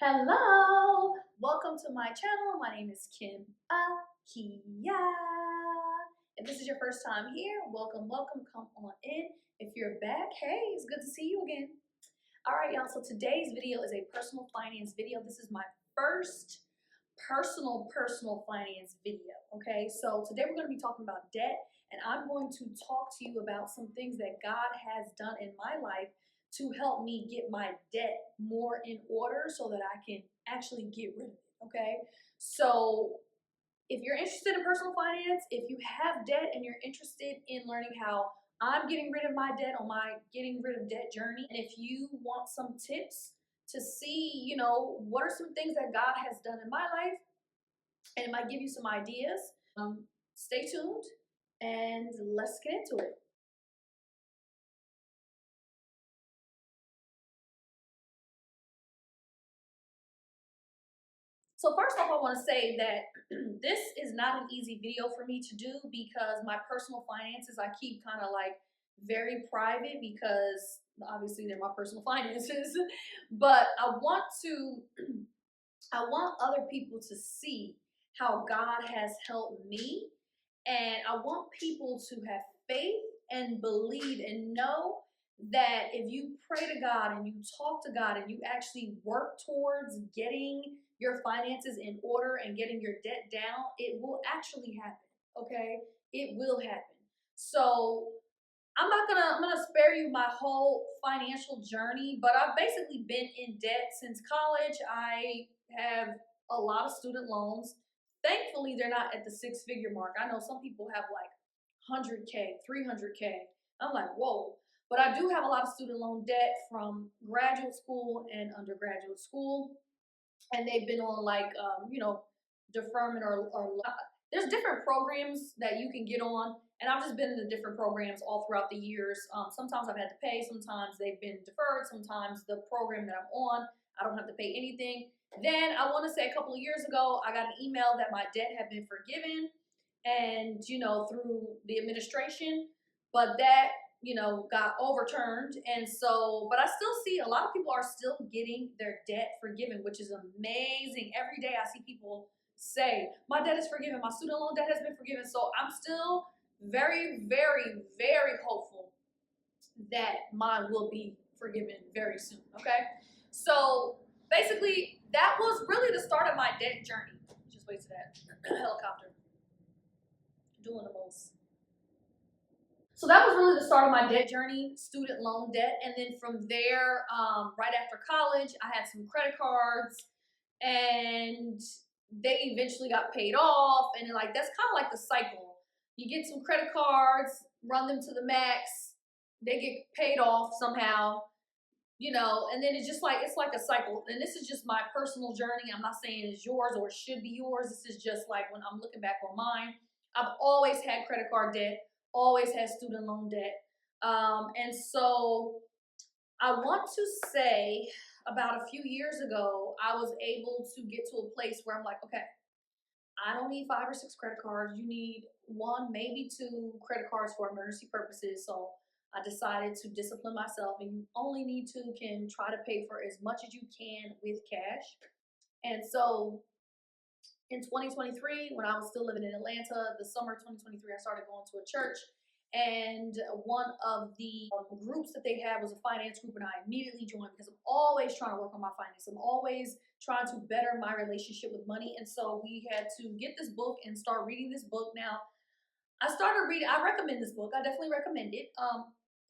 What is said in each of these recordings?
Hello, welcome to my channel. My name is Kim Akia. If this is your first time here, welcome, come on in. If you're back, hey, it's good to see you again. All right, y'all, so today's video is a personal finance video. This is my first personal finance video, okay? So today we're going to be talking about debt, and I'm going to talk to you about some things that God has done in my life to help me get my debt more in order so that I can actually get rid of it, okay? So if you're interested in personal finance, if you have debt and you're interested in learning how I'm getting rid of my debt on my getting rid of debt journey, and if you want some tips to see, what are some things that God has done in my life, and it might give you some ideas, stay tuned and let's get into it. So first off, I want to say that this is not an easy video for me to do because my personal finances I keep kind of like very private because obviously they're my personal finances. But I want other people to see how God has helped me, and I want people to have faith and believe and know that if you pray to God and you talk to God and you actually work towards getting your finances in order and getting your debt down, it will actually happen. Okay? It will happen. So I'm gonna spare you my whole financial journey, but I've basically been in debt since college. I have a lot of student loans. Thankfully, they're not at the six-figure mark. I know some people have like 100K, 300K. I'm like, whoa. But I do have a lot of student loan debt from graduate school and undergraduate school, and they've been on like deferment or there's different programs that you can get on, and I've just been in the different programs all throughout the years. Sometimes I've had to pay, sometimes they've been deferred, sometimes the program that I'm on I don't have to pay anything. Then I want to say a couple of years ago I got an email that my debt had been forgiven, and through the administration, but that got overturned. And so, but I still see a lot of people are still getting their debt forgiven, which is amazing. Every day I see people say, my debt is forgiven, my student loan debt has been forgiven. So I'm still very, very, very hopeful that mine will be forgiven very soon, okay? So basically, that was really the start of my debt journey. Just wait to that helicopter doing the most. So that was really the start of my debt journey, student loan debt. And then from there, right after college, I had some credit cards, and they eventually got paid off. And then, like, that's kind of like the cycle. You get some credit cards, run them to the max, they get paid off somehow, and then it's like a cycle. And this is just my personal journey. I'm not saying it's yours or it should be yours. This is just like when I'm looking back on mine. I've always had credit card debt, always had student loan debt. And so I want to say about a few years ago, I was able to get to a place where I'm like, okay, I don't need 5 or 6 credit cards. You need 1, maybe 2 credit cards for emergency purposes. So I decided to discipline myself, and you only need to can try to pay for as much as you can with cash. And so in 2023, when I was still living in Atlanta, the summer of 2023, I started going to a church, and one of the groups that they had was a finance group, and I immediately joined because I'm always trying to work on my finance. I'm always trying to better my relationship with money. And so we had to get this book and start reading this book. Now, I started reading, I recommend this book. I definitely recommend it.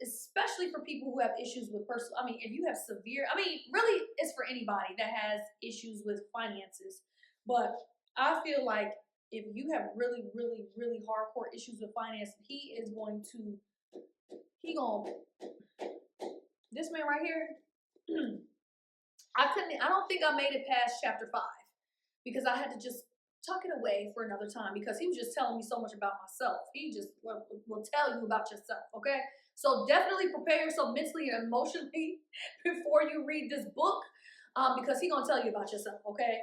Especially for people who have issues with personal, if you have really it's for anybody that has issues with finances. But I feel like if you have really, really, really hardcore issues with finance, he gonna, this man right here, I don't think I made it past chapter 5 because I had to just tuck it away for another time because he was just telling me so much about myself. He just will tell you about yourself, okay? So definitely prepare yourself mentally and emotionally before you read this book, because he's gonna tell you about yourself, okay?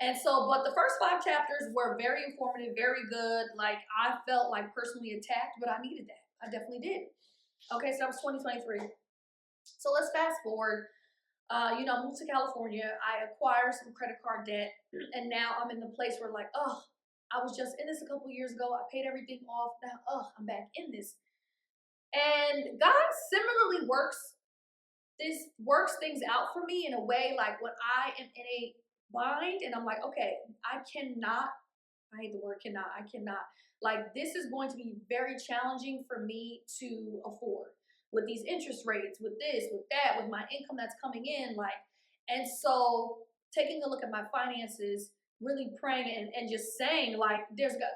And so, but the first 5 chapters were very informative, very good. Like, I felt like personally attacked, but I needed that. I definitely did. Okay, so that was 2023. So let's fast forward. I moved to California. I acquired some credit card debt, and now I'm in the place where like, oh, I was just in this a couple years ago. I paid everything off. Now, I'm back in this. And God similarly works things out for me in a way like when I am in a bind and I'm like, okay, I hate the word cannot, I cannot. Like, this is going to be very challenging for me to afford with these interest rates, with this, with that, with my income that's coming in. Like, and so taking a look at my finances, really praying and just saying, like,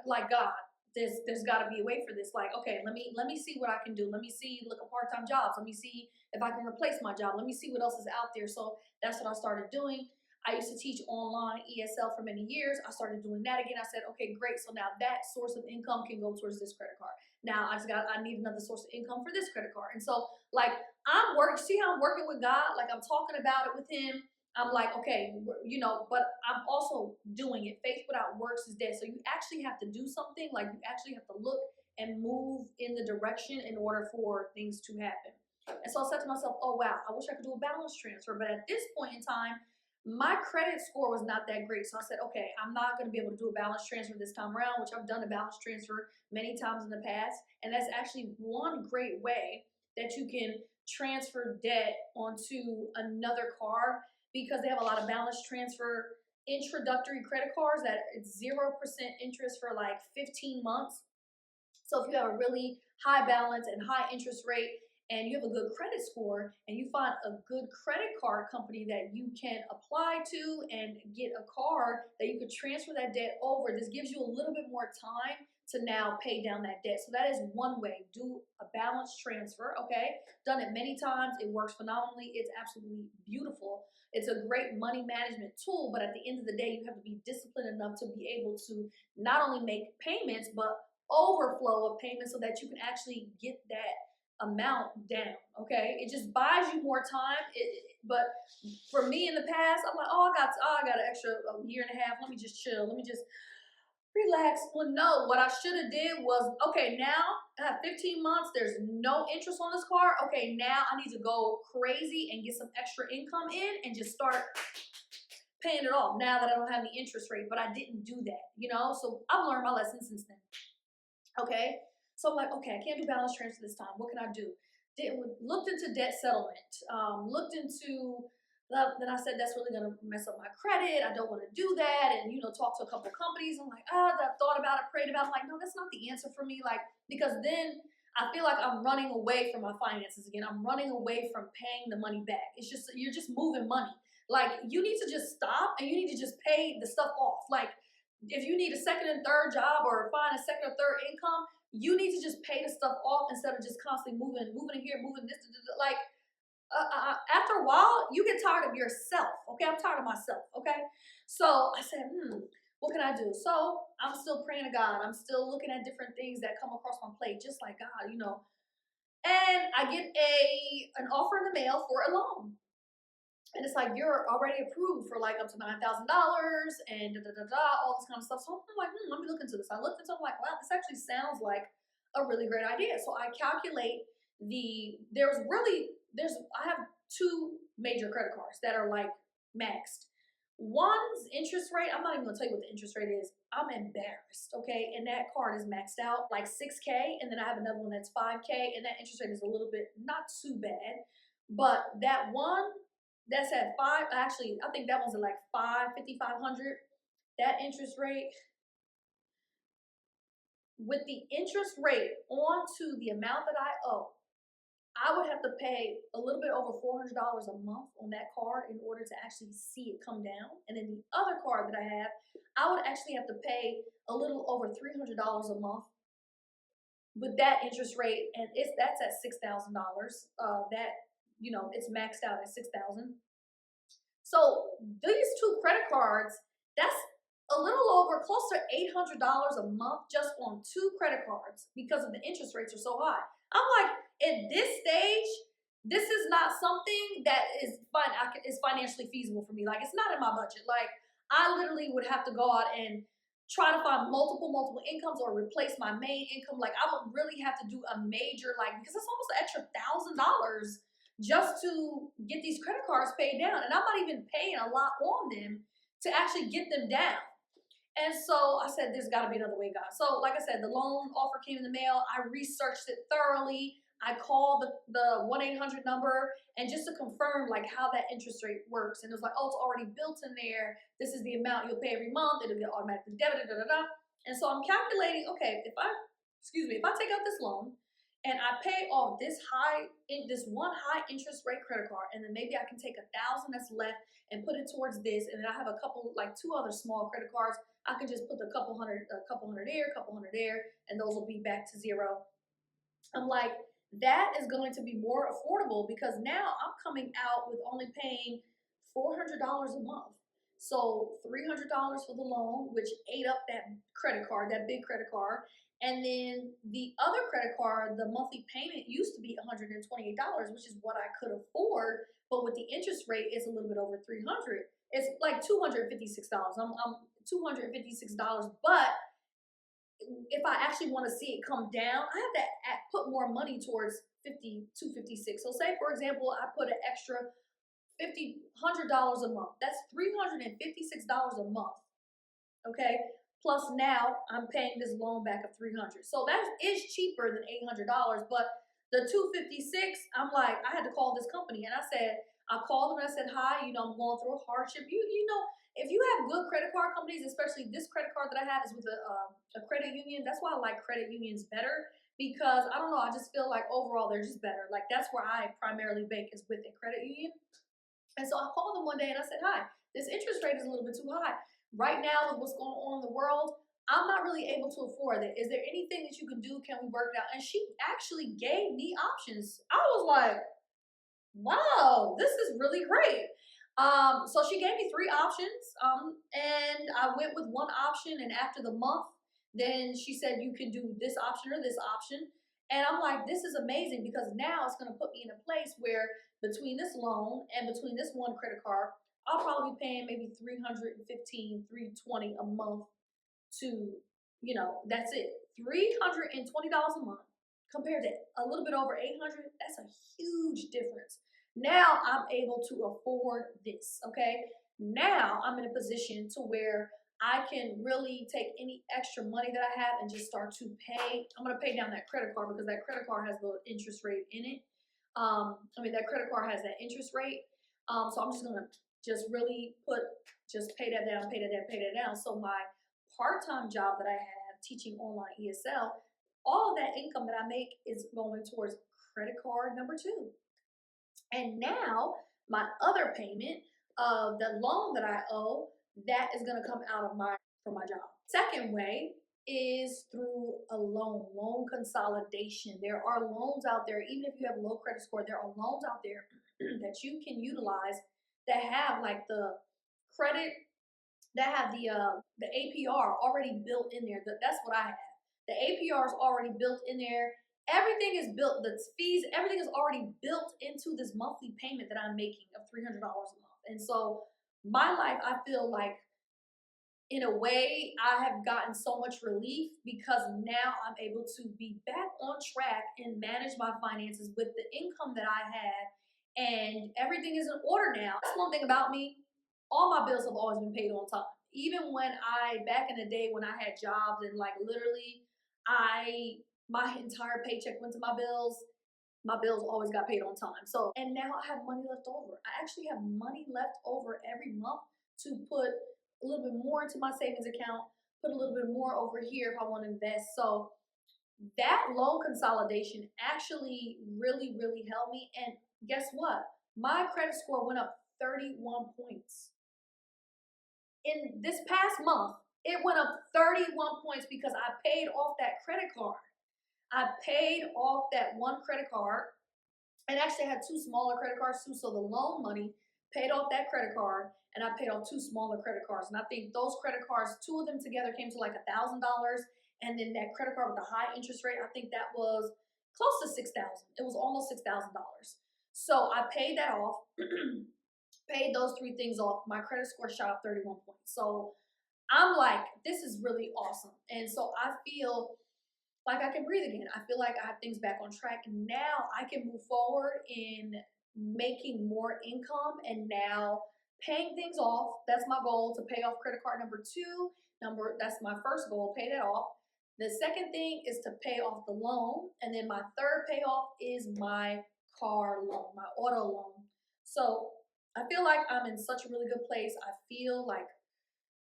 like, God, there's got to be a way for this. Like, okay, let me see what I can do. Let me see, look at part-time jobs. Let me see if I can replace my job. Let me see what else is out there. So that's what I started doing. I used to teach online ESL for many years. I started doing that again. I said, okay, great. So now that source of income can go towards this credit card. Now I need another source of income for this credit card. And so like I'm working, see how I'm working with God? Like I'm talking about it with him. I'm like, okay, but I'm also doing it. Faith without works is dead. So you actually have to do something. Like you actually have to look and move in the direction in order for things to happen. And so I said to myself, oh wow, I wish I could do a balance transfer. But at this point in time, my credit score was not that great. So I said, okay, I'm not going to be able to do a balance transfer this time around, which I've done a balance transfer many times in the past. And that's actually one great way that you can transfer debt onto another card because they have a lot of balance transfer introductory credit cards that it's 0% interest for like 15 months. So if you have a really high balance and high interest rate, and you have a good credit score and you find a good credit card company that you can apply to and get a card that you could transfer that debt over, this gives you a little bit more time to now pay down that debt. So that is one way. Do a balance transfer, okay? Done it many times. It works phenomenally. It's absolutely beautiful. It's a great money management tool, but at the end of the day, you have to be disciplined enough to be able to not only make payments, but overflow of payments so that you can actually get that amount down. Okay, it just buys you more time. But for me in the past, I'm like, I got an extra year and a half. Let me just chill. Let me just relax. Well, no, what I should have did was, okay, now I have 15 months. There's no interest on this car. Okay, now I need to go crazy and get some extra income in and just start paying it off now that I don't have the interest rate. But I didn't do that, So I've learned my lesson since then. Okay. So I'm like, okay, I can't do balance transfer this time. What can I do? Looked into debt settlement. Looked into, then I said, that's really going to mess up my credit. I don't want to do that. And, talk to a couple companies. I'm like, I thought about it, prayed about it. I'm like, no, that's not the answer for me. Like, because then I feel like I'm running away from my finances again. I'm running away from paying the money back. It's just, you're just moving money. Like, you need to just stop and you need to just pay the stuff off. Like, if you need a second and third job or find a second or third income, you need to just pay the stuff off instead of just constantly moving here, moving this. Like, after a while, you get tired of yourself. Okay, I'm tired of myself. Okay, so I said, what can I do? So I'm still praying to God. I'm still looking at different things that come across my plate, just like God, And I get an offer in the mail for a loan. And it's like, you're already approved for like up to $9,000 and all this kind of stuff. So I'm like, let me look into this. I looked into it, I'm like, wow, this actually sounds like a really great idea. So I calculate I have two major credit cards that are like maxed. One's interest rate, I'm not even gonna tell you what the interest rate is. I'm embarrassed, okay? And that card is maxed out like 6K, and then I have another one that's 5K, and that interest rate is a little bit not too bad. But that one that's at I think that one's at like 5,500. That interest rate, with the interest rate onto the amount that I owe, I would have to pay a little bit over $400 a month on that card in order to actually see it come down. And then the other card that I have, I would actually have to pay a little over $300 a month with that interest rate, and that's at $6,000. It's maxed out at $6,000. So these two credit cards, that's a little over close to $800 a month just on two credit cards because of the interest rates are so high. I'm like, at this stage, this is not something that is financially feasible for me. Like, it's not in my budget. Like, I literally would have to go out and try to find multiple incomes or replace my main income. Like, I would really have to do a major, like, because it's almost an extra $1,000 just to get these credit cards paid down. And I'm not even paying a lot on them to actually get them down. And so I said, there's got to be another way, God. So, like I said, the loan offer came in the mail. I researched it thoroughly. I called the 1-800 number and just to confirm like how that interest rate works. And it was like, oh, it's already built in there. This is the amount you'll pay every month. It'll get automatically debited, da, da, da. And so I'm calculating, okay, if I take out this loan and I pay off this one high interest rate credit card, and then maybe I can take $1,000 that's left and put it towards this, and then I have a couple, like 2 other small credit cards. I can just put a couple hundred there, a couple hundred there, and those will be back to zero. I'm like, that is going to be more affordable because now I'm coming out with only paying $400 a month. So $300 for the loan, which ate up that credit card, that big credit card. And then the other credit card, the monthly payment used to be $128, which is what I could afford. But with the interest rate, it's a little bit over $300. It's like $256. I'm $256, but if I actually want to see it come down, I have to put more money towards $256. So say, for example, I put an extra $100 a month. That's $356 a month, okay? Plus now I'm paying this loan back of $300. So that is cheaper than $800, but the $256, I'm like, I had to call this company, and I called them and I said, hi, I'm going through a hardship. If you have good credit card companies, especially this credit card that I have is with a credit union. That's why I like credit unions better because I don't know. I just feel like overall they're just better. Like that's where I primarily bank is with a credit union. And so I called them one day and I said, hi, this interest rate is a little bit too high. Right now with what's going on in the world, I'm not really able to afford it. Is there anything that you can do? Can we work it out? And she actually gave me options. I was like, wow, this is really great. So she gave me 3 options, and I went with one option, and after the month, then she said you can do this option or this option. And I'm like, this is amazing because now it's gonna put me in a place where between this loan and between this one credit card, I'll probably be paying maybe $315, $320 a month to, that's it. $320 a month compared to a little bit over $800. That's a huge difference. Now I'm able to afford this, okay? Now I'm in a position to where I can really take any extra money that I have and just start to pay. I'm gonna pay down that credit card because that credit card has the interest rate in it. That credit card has that interest rate. So I'm just gonna really pay that down, pay that down, pay that down. So my part-time job that I have teaching online ESL, all of that income that I make is going towards credit card number 2. And now my other payment of the loan that I owe, that is going to come out of my job. Second way is through a loan consolidation. There are loans out there, even if you have low credit score, there are loans out there that you can utilize that have like the credit, that have the APR already built in there. That's what I have. The APR is already built in there. Everything is built, the fees, everything is already built into this monthly payment that I'm making of $300 a month. And so my life, I feel like in a way I have gotten so much relief because now I'm able to be back on track and manage my finances with the income that I have, and everything is in order now. That's one thing about me. All my bills have always been paid on time. Even when back in the day when I had jobs and like literally my entire paycheck went to my bills always got paid on time. So, and now I have money left over. I actually have money left over every month to put a little bit more into my savings account, put a little bit more over here if I want to invest. So that loan consolidation actually really, really helped me. And guess what? My credit score went up 31 points. In this past month, it went up 31 points because I paid off that credit card. I paid off that one credit card, and actually I had 2 smaller credit cards too. So the loan money paid off that credit card, and I paid off 2 smaller credit cards. And I think those credit cards, 2 of them together came to like $1,000. And then that credit card with the high interest rate, I think that was close to $6,000. It was almost $6,000. So I paid that off, paid those 3 things off. My credit score shot up 31 points. So I'm like, this is really awesome. And so I feel like I can breathe again. I feel like I have things back on track. And now I can move forward in making more income and now paying things off. That's my goal, to pay off credit card number two. That's my first goal, pay that off. The second thing is to pay off the loan. And then my third payoff is my car loan, my auto loan. So I feel like I'm in such a really good place. I feel like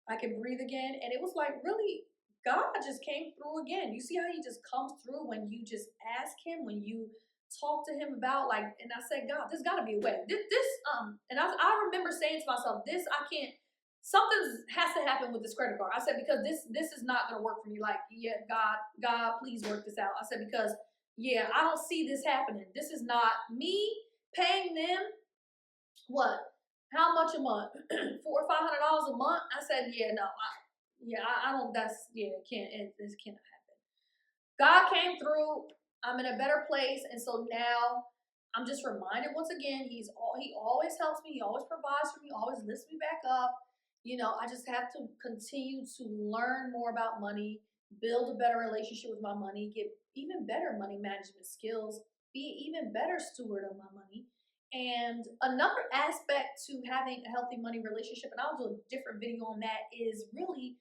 I can breathe again. And it was like, really, God just came through again. You see how he just comes through when you just ask him, when you talk to him about, like, and I said, God, there's gotta be a way. And I remember saying to myself, I can't, something has to happen with this credit card. I said, because this is not gonna work for me. Like, yeah, God, please work this out. I said, because yeah, I don't see this happening. This is not me paying them what? How much a month? $400 or $500 a month? I said, yeah, no, I don't. That's this cannot happen. God came through. I'm in a better place, and so now I'm just reminded once again. He always helps me. He always provides for me. Always lifts me back up. I just have to continue to learn more about money, build a better relationship with my money, get even better money management skills, be even better steward of my money. And another aspect to having a healthy money relationship, and I'll do a different video on that, is really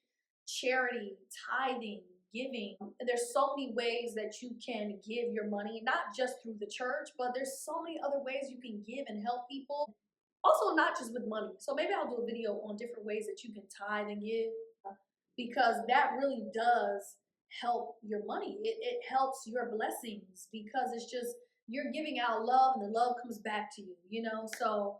charity, tithing, giving. There's so many ways that you can give your money, not just through the church, but there's so many other ways you can give and help people. Also, not just with money. So maybe I'll do a video on different ways that you can tithe and give, because that really does help your money. It helps your blessings, because it's just, you're giving out love and the love comes back to you. So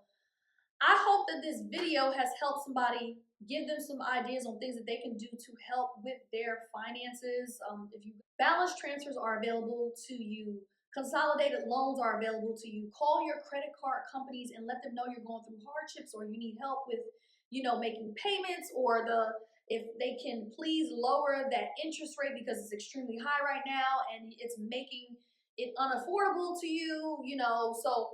I hope that this video has helped somebody, give them some ideas on things that they can do to help with their finances. If you balance transfers are available to you, consolidated loans are available to you. Call your credit card companies and let them know you're going through hardships, or you need help with, making payments, or if they can please lower that interest rate, because it's extremely high right now and it's making it unaffordable to you. So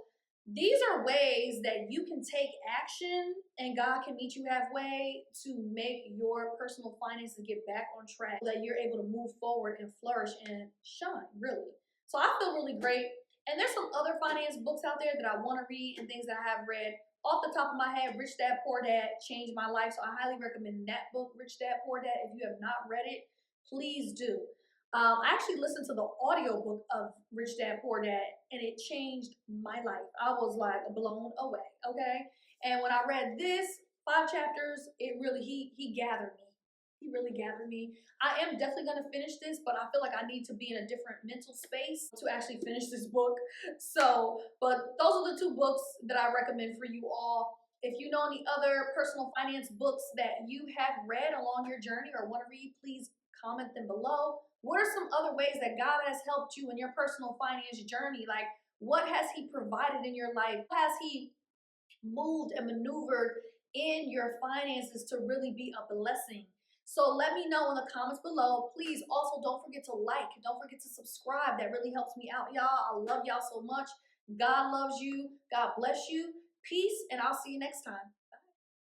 these are ways that you can take action, and God can meet you halfway to make your personal finances get back on track, so that you're able to move forward and flourish and shine, really. So I feel really great. And there's some other finance books out there that I want to read and things that I have read. Off the top of my head, Rich Dad Poor Dad changed my life. So I highly recommend that book, Rich Dad Poor Dad. If you have not read it, please do. I actually listened to the audiobook of Rich Dad Poor Dad, and it changed my life. I was like blown away, okay? And when I read this 5 chapters, it really, he gathered me. He really gathered me. I am definitely going to finish this, but I feel like I need to be in a different mental space to actually finish this book. So, but those are the 2 books that I recommend for you all. If you know any other personal finance books that you have read along your journey or want to read, please comment them below. What are some other ways that God has helped you in your personal finance journey? Like, what has he provided in your life? Has he moved and maneuvered in your finances to really be a blessing? So let me know in the comments below. Please also don't forget to like, don't forget to subscribe. That really helps me out, y'all. I love y'all so much. God loves you. God bless you. Peace, and I'll see you next time.